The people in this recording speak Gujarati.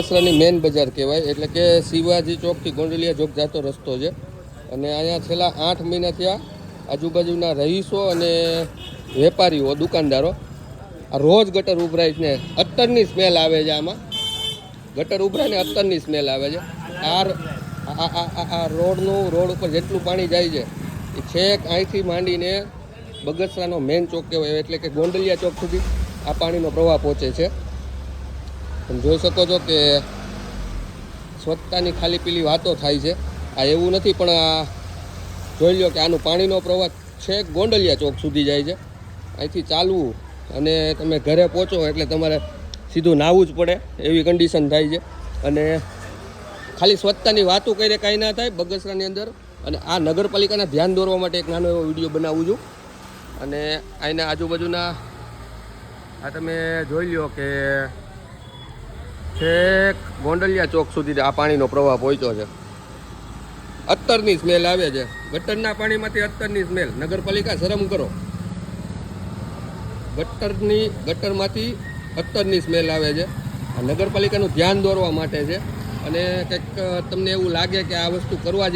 બગસરાની મેન બજાર કહેવાય, એટલે કે શિવાજી ચોકથી ગોંડલિયા ચોક જતો રસ્તો છે. અને અહીંયા છેલ્લા 8 મહિના થયા આજુબાજુના રહીશો અને વેપારીઓ દુકાનદારો આ રોજ ગટર ઉભરાય છે ને અત્તરની સ્મેલ આવે છે. આમાં ગટર ઉભરાય ને અત્તરની સ્મેલ આવે છે. આ રોડ ઉપર જેટલું પાણી જાય છે એ છેક અહીંથી માંડીને બગસરાનો મેન ચોક કહેવાય, એટલે કે ગોંડલિયા ચોક સુધી આ પાણીનો પ્રવાહ પહોંચે છે. તમે જોઈ શકો છો કે સ્વચ્છતાની ખાલી પીલી વાતો થાય છે. આ એવું નથી, પણ આ જોઈ લો કે આનું પાણીનો પ્રવાહ છેક ગોંડલિયા ચોક સુધી જાય છે. અહીંથી ચાલવું અને તમે ઘરે પહોંચો એટલે તમારે સીધું નાહવું જ પડે એવી કન્ડિશન થાય છે. અને ખાલી સ્વચ્છતાની વાતો કરીએ કાંઈ ના થાય બગસરાની અંદર. અને આ નગરપાલિકાના ધ્યાન દોરવા માટે એક નાનો એવો વિડીયો બનાવું છું. અને અહીંના આજુબાજુના આ તમે જોઈ લો કે છેક ગોંડલિયા ચોક સુધી આ પાણીનો પ્રવાહ પહોંચ્યો છે. અત્તરની સ્મેલ આવે છે. ગટરના પાણીમાંથી અત્તરની સ્મેલ. નગરપાલિકા શરમ કરો. ગટરમાંથી અત્તરની સ્મેલ આવે છે. આ નગરપાલિકાનું ધ્યાન દોરવા માટે છે. અને કંઈક તમને એવું લાગે કે આ વસ્તુ કરવા